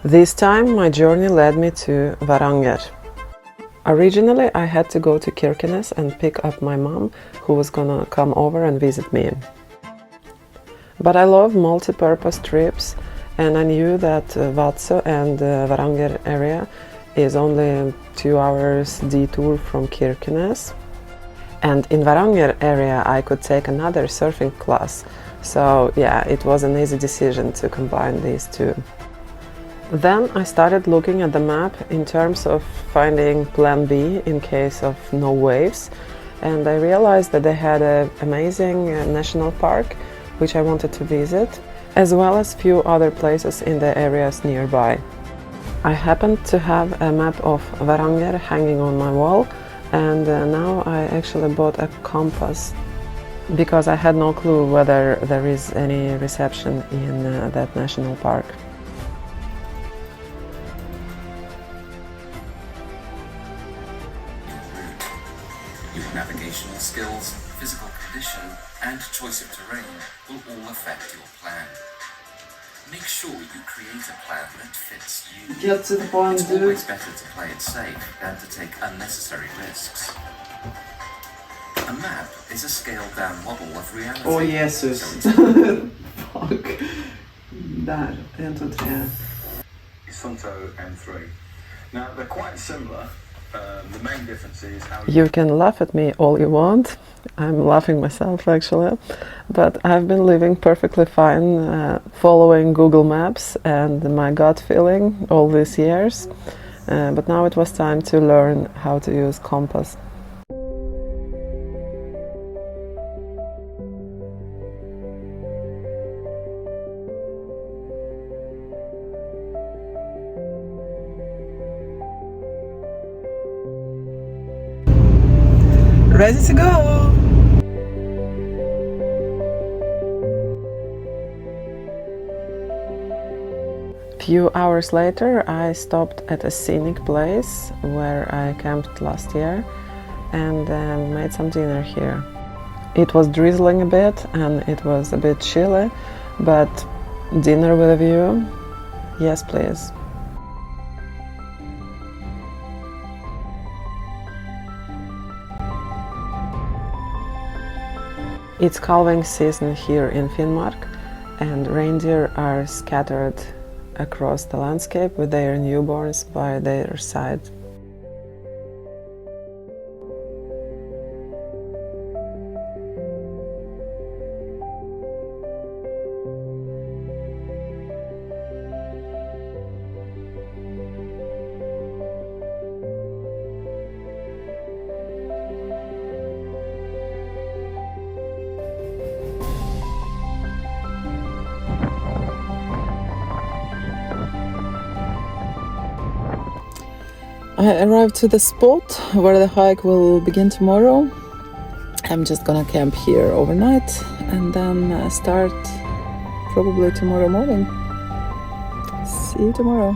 This time my journey led me to Varanger. Originally I had to go to Kirkenes and pick up my mom, who was gonna come over and visit me. But I love multi-purpose trips, and I knew that Vadsø and Varanger area is only 2 hours detour from Kirkenes. And in Varanger area I could take another surfing class, so yeah, it was an easy decision to combine these two. Then I started looking at the map in terms of finding plan B in case of no waves, and I realized that they had an amazing national park which I wanted to visit, as well as few other places in the areas nearby. I happened to have a map of Varanger hanging on my wall, and now I actually bought a compass because I had no clue whether there is any reception in that national park. Your navigational skills, physical condition, and choice of terrain will all affect your plan. Make sure you create a plan that fits you. Get to the point, It's always better to play it safe than to take unnecessary risks. A map is a scaled-down model of reality. Oh Jesus! So Fuck. Där, 1, 2, 3. Isunto M3. Now they're quite similar. The main difference is how You can laugh at me all you want. I'm laughing myself actually, but I've been living perfectly fine following Google Maps and my gut feeling all these years, but now it was time to learn how to use compass. Ready to go! Few hours later I stopped at a scenic place where I camped last year and made some dinner here. It was drizzling a bit and it was a bit chilly, but dinner with a view? Yes, please. It's calving season here in Finnmark, and reindeer are scattered across the landscape with their newborns by their side. I arrived to the spot where the hike will begin tomorrow. I'm just gonna camp here overnight and then start probably tomorrow morning. See you tomorrow.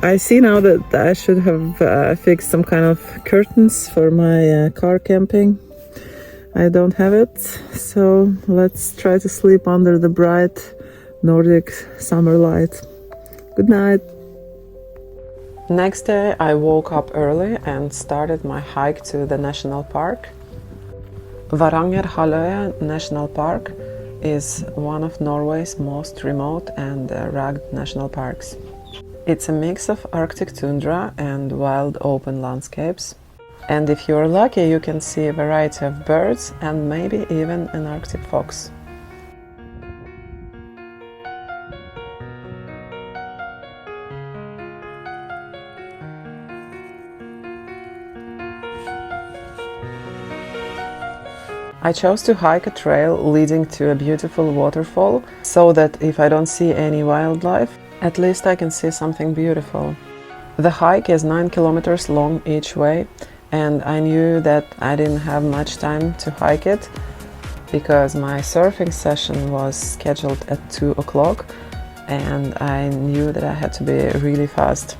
I see now that I should have fixed some kind of curtains for my car camping. I don't have it, so let's try to sleep under the bright Nordic summer light. Good night. Next day I woke up early and started my hike to the national park. Varangerhalvøya National Park is one of Norway's most remote and rugged national parks. It's a mix of Arctic tundra and wild open landscapes. And if you're lucky, you can see a variety of birds and maybe even an Arctic fox. I chose to hike a trail leading to a beautiful waterfall, so that if I don't see any wildlife, at least I can see something beautiful. The hike is 9 kilometers long each way, and I knew that I didn't have much time to hike it because my surfing session was scheduled at 2 o'clock and I knew that I had to be really fast.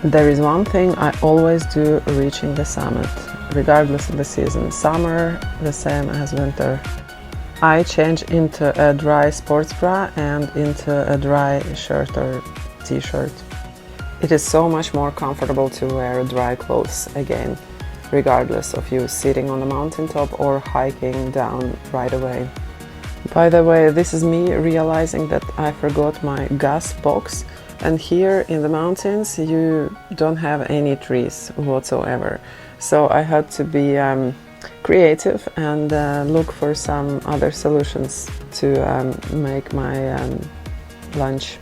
There is one thing I always do reaching the summit, regardless of the season. Summer, the same as winter. I change into a dry sports bra and into a dry shirt or t-shirt. It is so much more comfortable to wear dry clothes again, regardless of you sitting on the mountaintop or hiking down right away. By the way, this is me realizing that I forgot my gas box, and here in the mountains you don't have any trees whatsoever. So I had to be creative and look for some other solutions to make my lunch.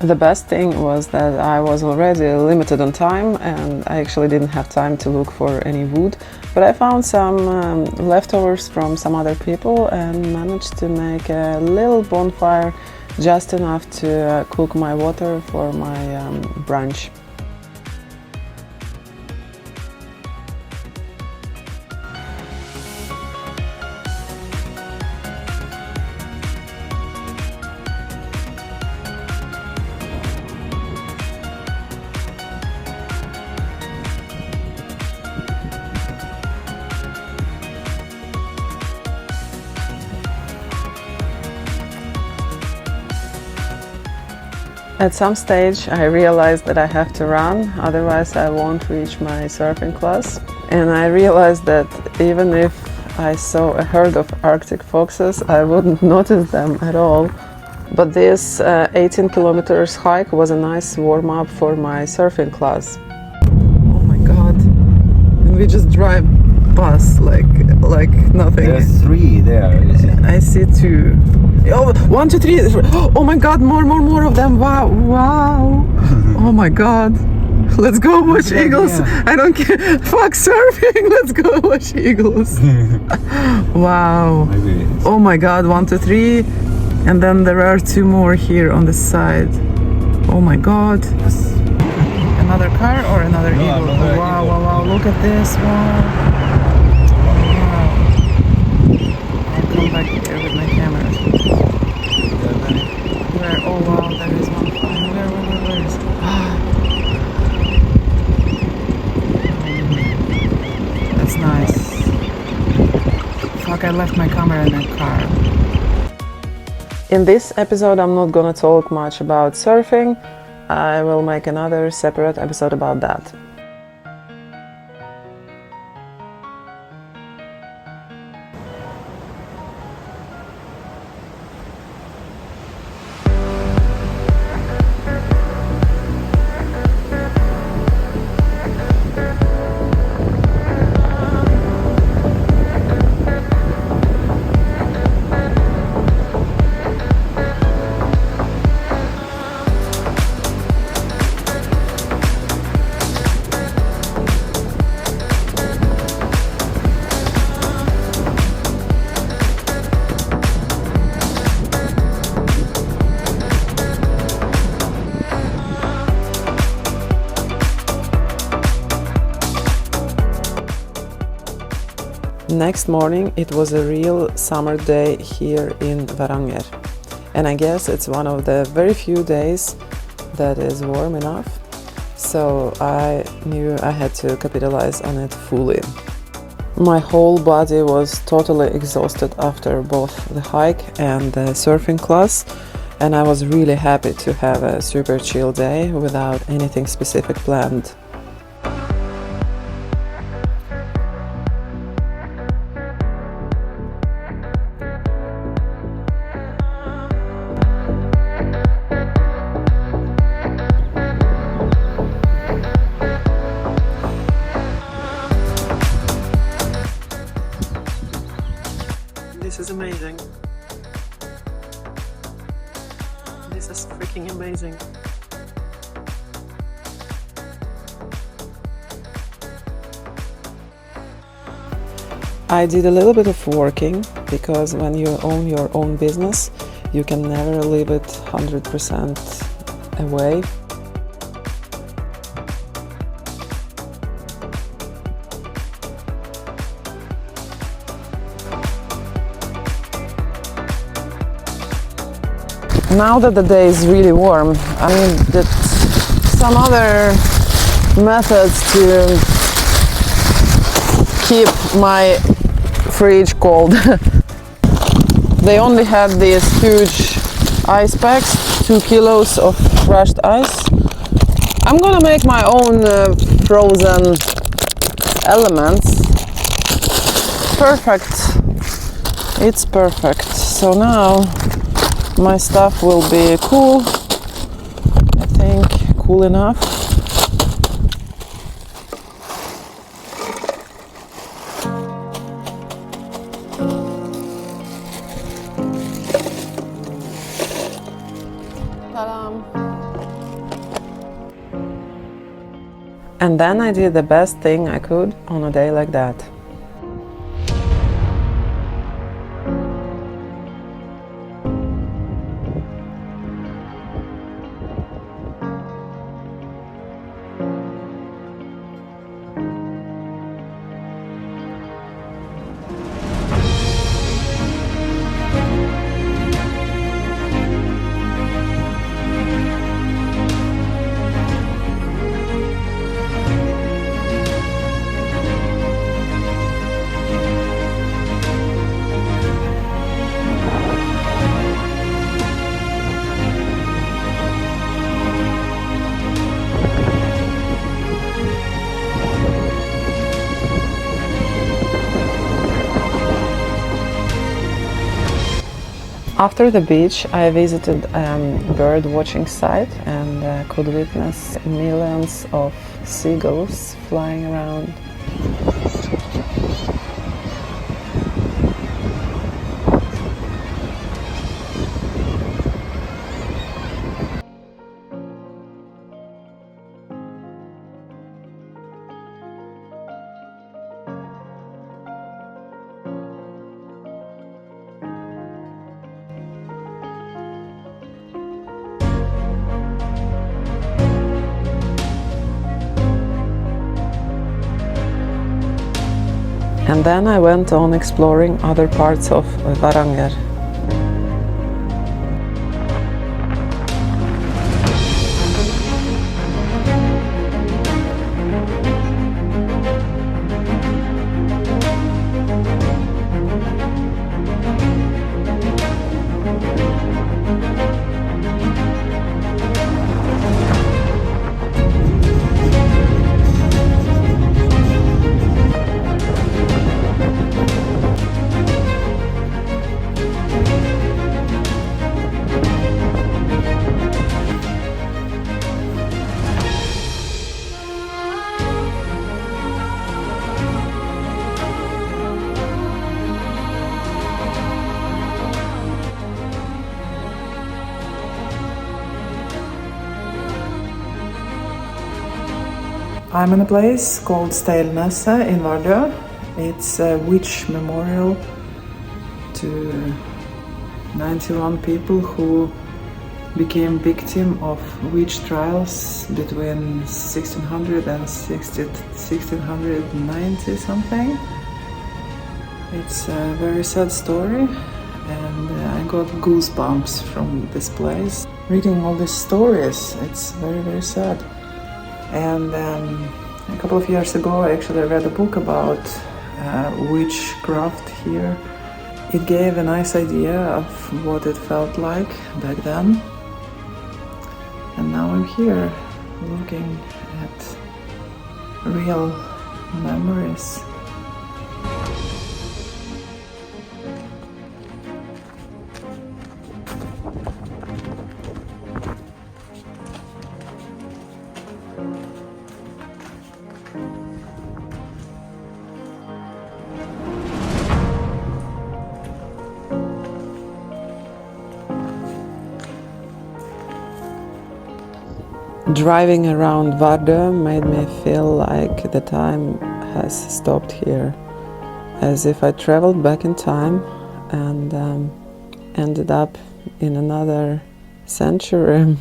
The best thing was that I was already limited on time and I actually didn't have time to look for any wood, but I found some leftovers from some other people and managed to make a little bonfire, just enough to cook my water for my brunch. At some stage I realized that I have to run, otherwise I won't reach my surfing class. And I realized that even if I saw a herd of Arctic foxes, I wouldn't notice them at all. But this 18 kilometers hike was a nice warm-up for my surfing class. Oh my god, and we just drive past like nothing. There's 3 there, you see. I see 2. Oh, 1, 2, 3. Oh my god, more of them. Wow. Oh my god. Let's go watch eagles. Yeah. I don't care. Fuck surfing. Let's go watch eagles. Wow. Maybe. Oh my god, 1, 2, 3. And then there are 2 more here on the side. Oh my god. Another car or another eagle? Another Wow, eagle. wow. Look at this. Wow. I'll come back here with my camera. Where? Oh wow, there is one flying. Where is it? That's nice. Fuck, I left my camera in that car. In this episode I'm not gonna talk much about surfing. I will make another separate episode about that. Next morning it was a real summer day here in Varanger, and I guess it's one of the very few days that is warm enough, so I knew I had to capitalize on it fully. My whole body was totally exhausted after both the hike and the surfing class, and I was really happy to have a super chill day without anything specific planned. This is amazing. This is freaking amazing. I did a little bit of working because when you own your own business, you can never leave it 100% away. Now that the day is really warm, I mean that some other methods to keep my fridge cold. They only had these huge ice packs, 2 kilos of crushed ice. I'm gonna make my own frozen elements. Perfect. It's perfect. So now my stuff will be cool. I think cool enough. And then I did the best thing I could on a day like that. After the beach, I visited a bird watching site and could witness millions of seagulls flying around. And then I went on exploring other parts of Varanger. I'm in a place called Steilneset in Vardø. It's a witch memorial to 91 people who became victim of witch trials between 1600 and 1690 something. It's a very sad story, and I got goosebumps from this place. Reading all these stories, it's very, very sad. And a couple of years ago I actually read a book about witchcraft here. It gave a nice idea of what it felt like back then. And now I'm here looking at real memories. Driving around Vardø made me feel like the time has stopped here, as if I traveled back in time and ended up in another century.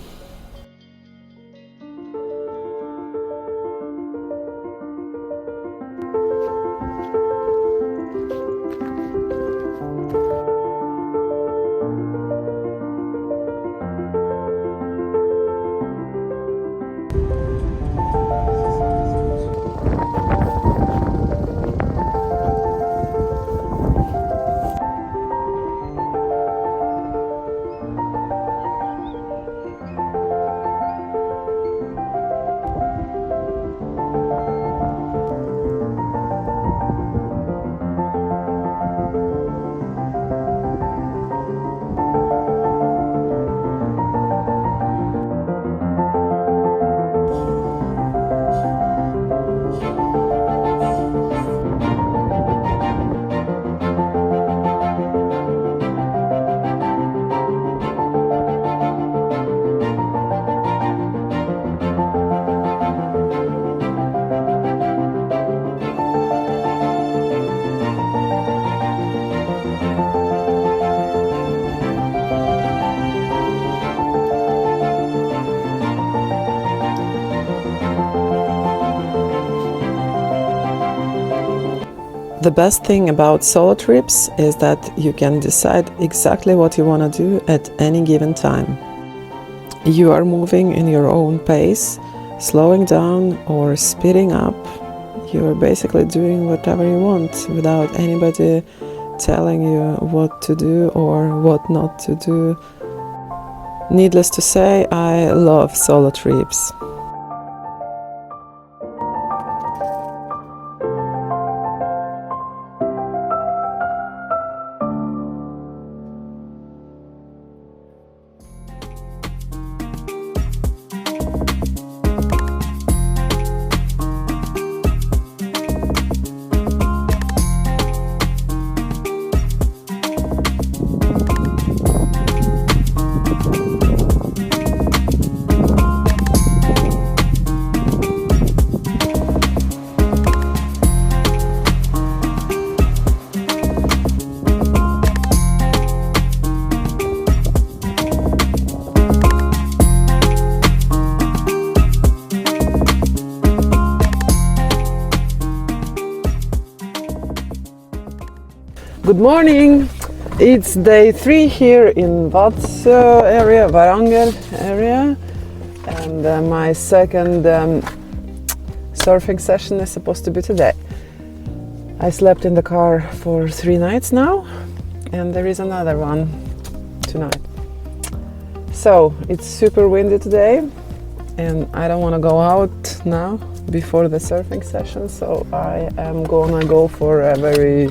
The best thing about solo trips is that you can decide exactly what you want to do at any given time. You are moving in your own pace, slowing down or speeding up. You are basically doing whatever you want without anybody telling you what to do or what not to do. Needless to say, I love solo trips. Good morning! It's day 3 here in Vardø area, Varanger area, and my second surfing session is supposed to be today. I slept in the car for 3 nights now, and there is another one tonight. So it's super windy today, and I don't want to go out now before the surfing session, so I am gonna go for a very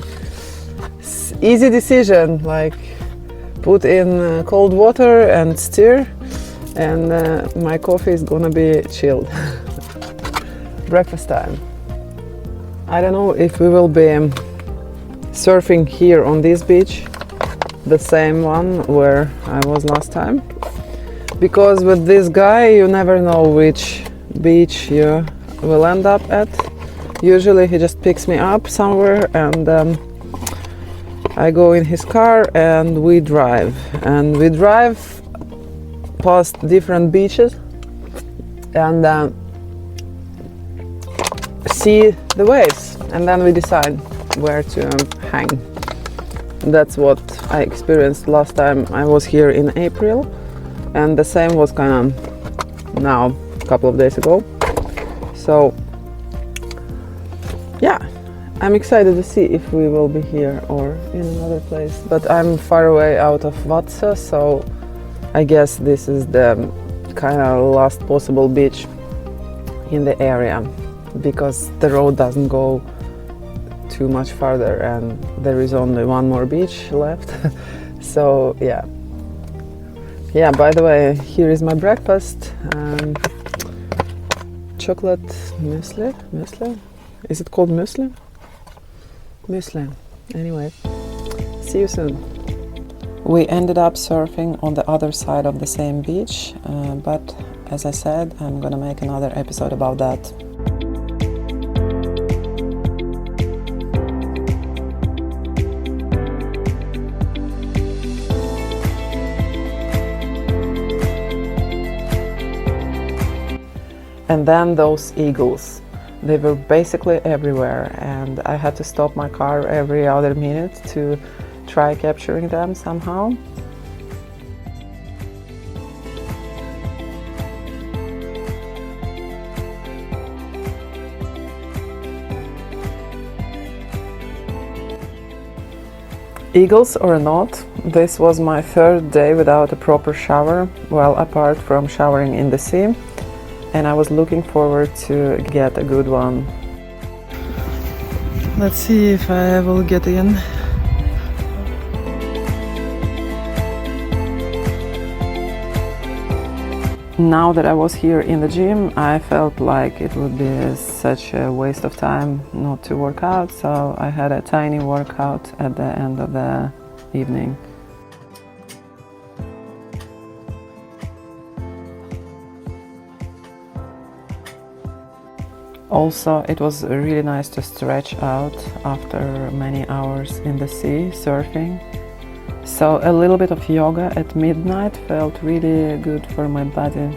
easy decision, like put in cold water and stir, and my coffee is gonna be chilled. Breakfast time. I don't know if we will be surfing here on this beach, the same one where I was last time, because with this guy you never know which beach you will end up at. Usually he just picks me up somewhere and I go in his car and we drive past different beaches and see the waves, and then we decide where to hang. That's what I experienced last time I was here in April, and the same was kind of now a couple of days ago. So yeah, I'm excited to see if we will be here or in another place, but I'm far away out of Vardø, so I guess this is the kind of last possible beach in the area, because the road doesn't go too much farther and there is only one more beach left. So yeah, by the way, here is my breakfast. Chocolate muesli. Is it called muesli? Muesli. Anyway, see you soon. We ended up surfing on the other side of the same beach, but as I said, I'm gonna make another episode about that. And then those eagles. They were basically everywhere, and I had to stop my car every other minute to try capturing them somehow. Eagles or not, this was my 3rd day without a proper shower, well, apart from showering in the sea. And I was looking forward to get a good one. Let's see if I will get in. Now that I was here in the gym, I felt like it would be such a waste of time not to work out, so I had a tiny workout at the end of the evening. Also, it was really nice to stretch out after many hours in the sea surfing. So a little bit of yoga at midnight felt really good for my body.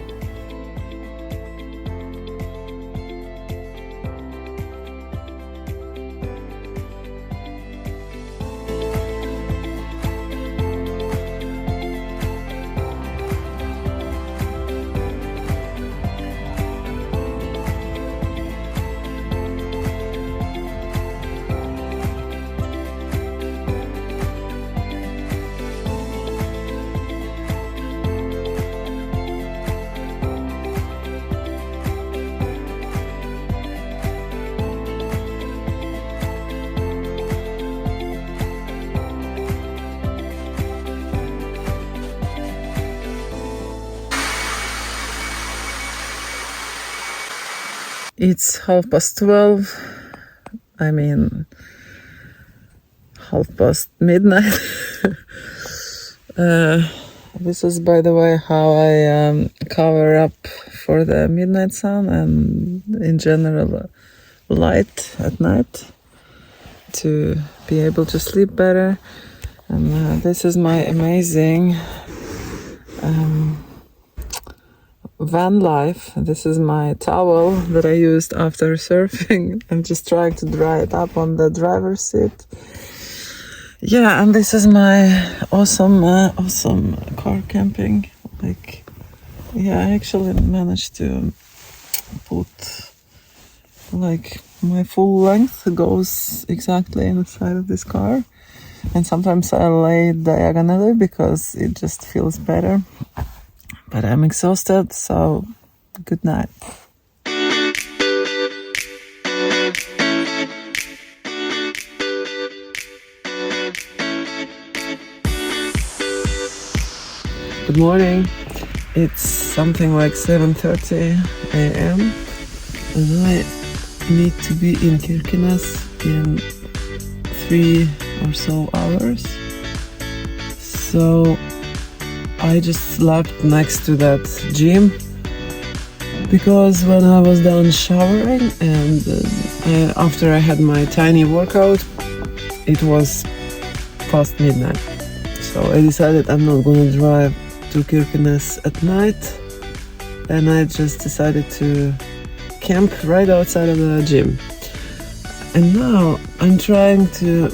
It's 12:30. I mean, midnight. This is, by the way, how I cover up for the midnight sun and in general light at night to be able to sleep better. And this is my amazing van life. This is my towel that I used after surfing. I'm just trying to dry it up on the driver's seat. Yeah, and this is my awesome car camping. Like, yeah, I actually managed to put like my full length goes exactly inside of this car. And sometimes I lay diagonally because it just feels better. But I'm exhausted, so good night. Good morning. It's something like 7:30 a.m. and I need to be in Kirkenes in 3 or so hours. So I just slept next to that gym because when I was done showering and after I had my tiny workout, it was past midnight. So I decided I'm not gonna drive to Kirkenes at night, and I just decided to camp right outside of the gym. And now I'm trying to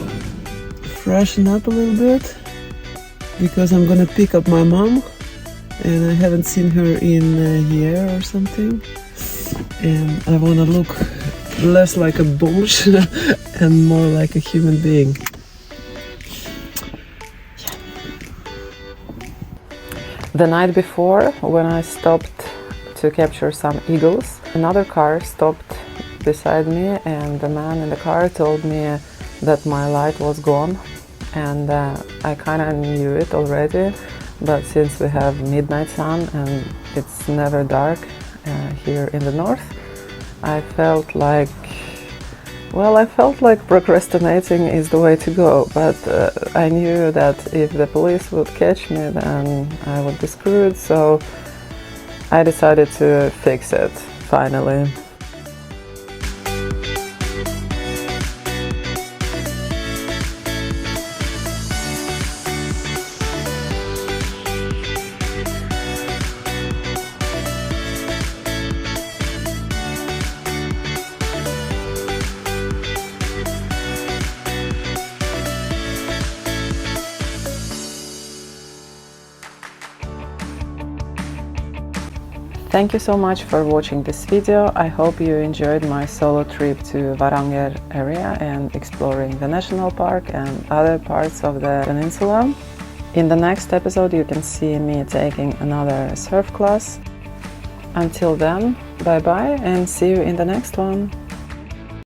freshen up a little bit because I'm gonna pick up my mom, and I haven't seen her in a year or something, and I wanna look less like a bush and more like a human being. The night before, when I stopped to capture some eagles, another car stopped beside me, and the man in the car told me that my light was gone, and I kind of knew it already, but since we have midnight sun and it's never dark here in the north, I felt like procrastinating is the way to go, but I knew that if the police would catch me, then I would be screwed, so I decided to fix it, finally. Thank you so much for watching this video. I hope you enjoyed my solo trip to Varanger area and exploring the national park and other parts of the peninsula. In the next episode you can see me taking another surf class. Until then, bye bye and see you in the next one.